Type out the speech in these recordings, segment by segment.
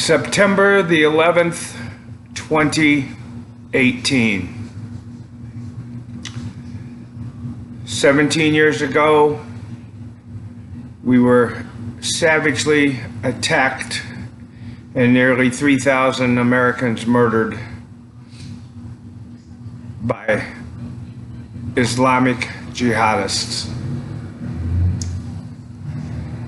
September the 11th, 2018. 17 years ago, we were savagely attacked and nearly 3,000 Americans murdered by Islamic jihadists.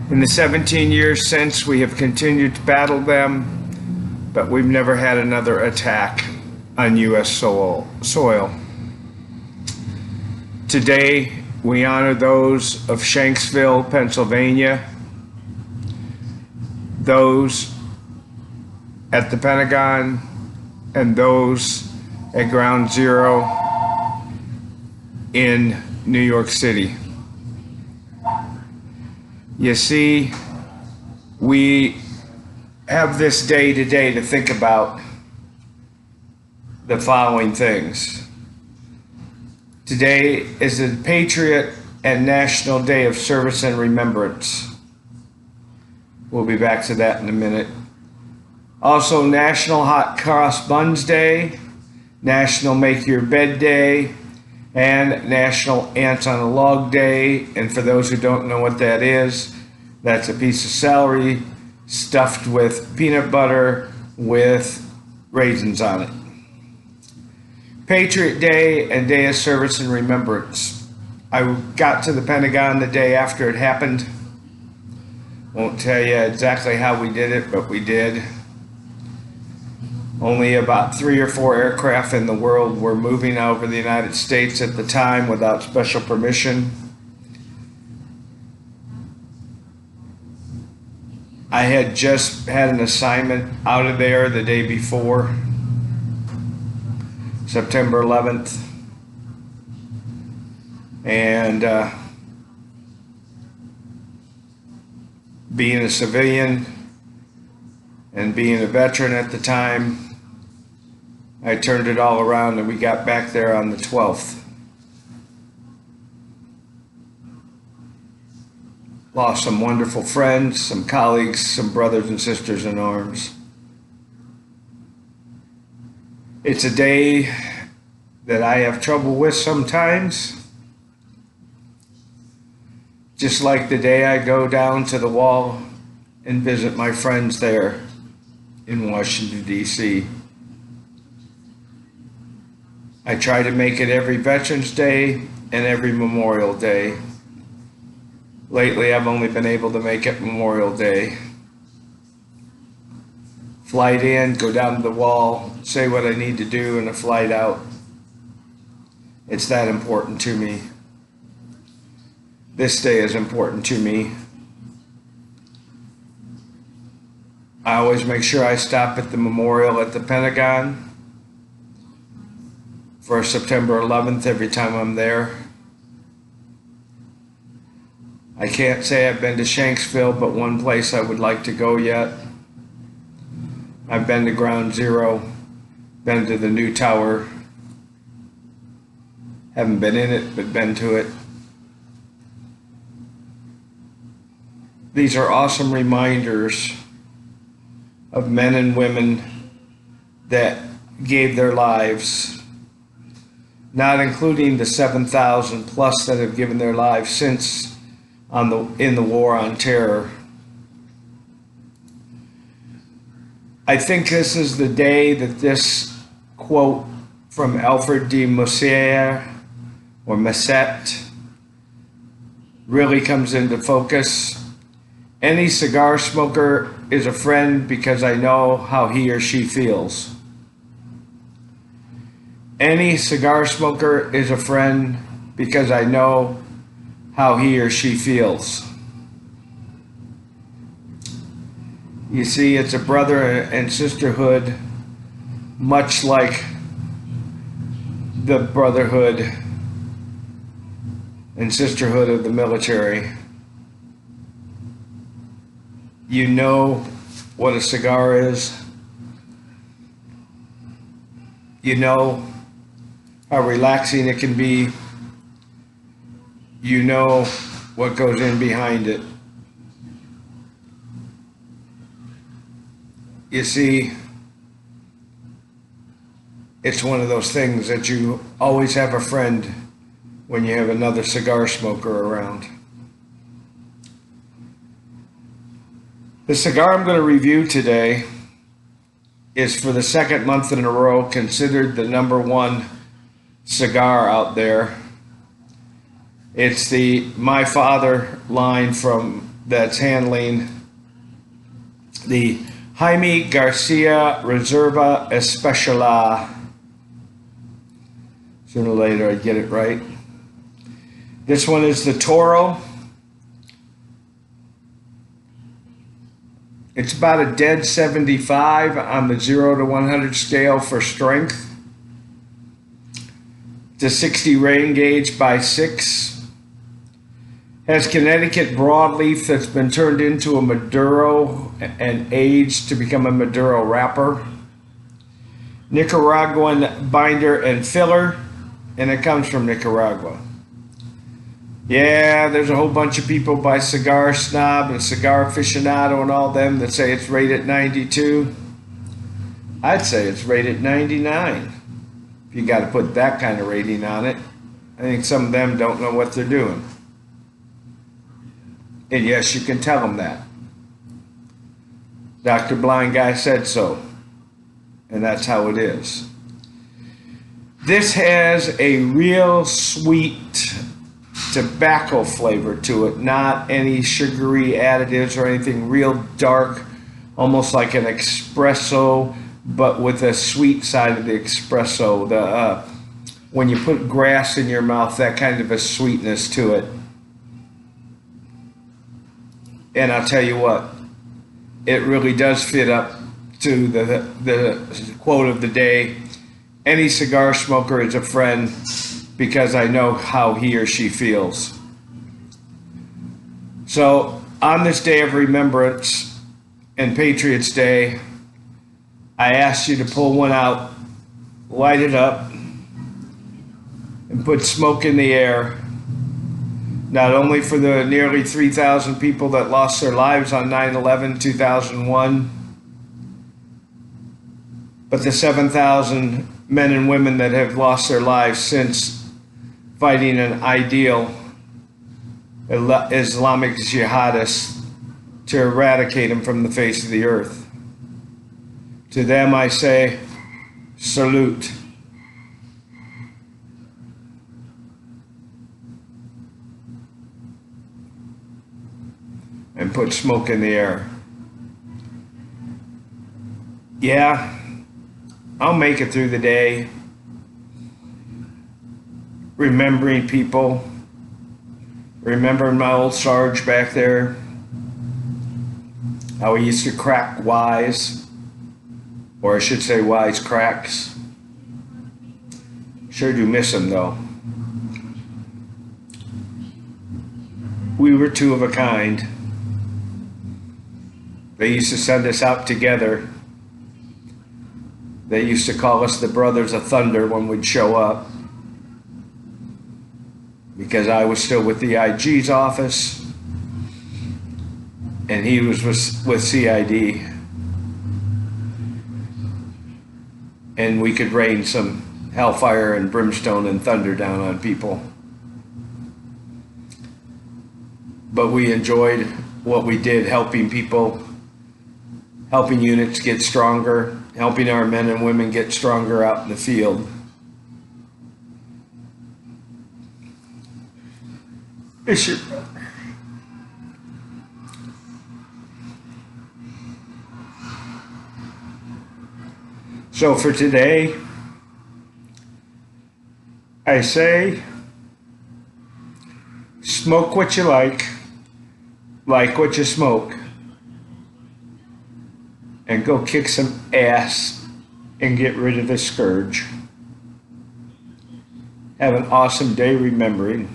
In the 17 years since, we have continued to battle them, but we've never had another attack on U.S. soil. Today, we honor those of Shanksville, Pennsylvania, those at the Pentagon, and those at Ground Zero in New York City. You see, we have this day today to think about the following things. Today is the Patriot and National Day of Service and Remembrance. We'll be back to that in a minute. Also, National Hot Cross Buns Day, National Make Your Bed Day, and National Ants on a Log Day. And for those who don't know what that is, that's a piece of celery stuffed with peanut butter with raisins on it. Patriot Day and Day of Service and Remembrance. I got to the Pentagon the day after it happened. Won't tell you exactly how we did it, but we did. Only about 3 or 4 aircraft in the world were moving over the United States at the time without special permission. I had just had an assignment out of there the day before, September 11th. And being a civilian and being a veteran at the time, I turned it all around and we got back there on the 12th. Lost some wonderful friends, some colleagues, some brothers and sisters in arms. It's a day that I have trouble with sometimes. Just like the day I go down to the wall and visit my friends there in Washington, D.C. I try to make it every Veterans Day and every Memorial Day. Lately, I've only been able to make it Memorial Day. Flight in, go down to the wall, say what I need to do, and a flight out. It's that important to me. This day is important to me. I always make sure I stop at the memorial at the Pentagon for September 11th every time I'm there. I can't say I've been to Shanksville, but one place I would like to go yet. I've been to Ground Zero, been to the new tower. Haven't been in it, but been to it. These are awesome reminders of men and women that gave their lives, not including the 7,000 plus that have given their lives since in the war on terror. I think this is the day that this quote from Alfred de Musset or Musset really comes into focus. Any cigar smoker is a friend because I know how he or she feels. Any cigar smoker is a friend because I know how he or she feels. You see, it's a brother and sisterhood, much like the brotherhood and sisterhood of the military. You know what a cigar is. You know how relaxing it can be. You know what goes in behind it. you see, it's one of those things that you always have a friend when you have another cigar smoker around. The cigar I'm going to review today is for the second month in a row considered the #1 cigar out there. It's the My Father line that's handling the Jaimie Garica Reserva Especial. Sooner or later I'd get it right. This one is the Toro. It's about a dead 75 on the 0 to 100 scale for strength. It's a 60 rain gauge by 6. Has Connecticut broadleaf that's been turned into a Maduro and aged to become a Maduro wrapper. Nicaraguan binder and filler, and it comes from Nicaragua. Yeah, there's a whole bunch of people by Cigar Snob and Cigar Aficionado and all them that say it's rated 92. I'd say it's rated 99. If you got to put that kind of rating on it. I think some of them don't know what they're doing. And yes, you can tell them that. Dr. Blind Guy said so. And that's how it is. This has a real sweet tobacco flavor to it, not any sugary additives or anything. Real dark, almost like an espresso, but with a sweet side of the espresso. When you put grass in your mouth, that kind of a sweetness to it. And I'll tell you what, it really does fit up to the quote of the day. Any cigar smoker is a friend, because I know how he or she feels. So on this day of remembrance and Patriots Day, I asked you to pull one out, light it up, and put smoke in the air, not only for the nearly 3,000 people that lost their lives on 9/11/2001, but the 7,000 men and women that have lost their lives since fighting an ideal Islamic jihadist to eradicate them from the face of the earth. To them I say, salute. And put smoke in the air. Yeah, I'll make it through the day remembering people, remembering my old Sarge back there, how he used to crack wise, or I should say wise cracks. Sure do miss him though. We were two of a kind. They used to send us out together. They used to call us the Brothers of Thunder when we'd show up, because I was still with the IG's office and he was with CID, and we could rain some hellfire and brimstone and thunder down on people. But we enjoyed what we did, helping people, helping units get stronger, helping our men and women get stronger out in the field. It's your brother. So for today, I say, smoke what you like what you smoke, and go kick some ass and get rid of the scourge. Have an awesome day remembering.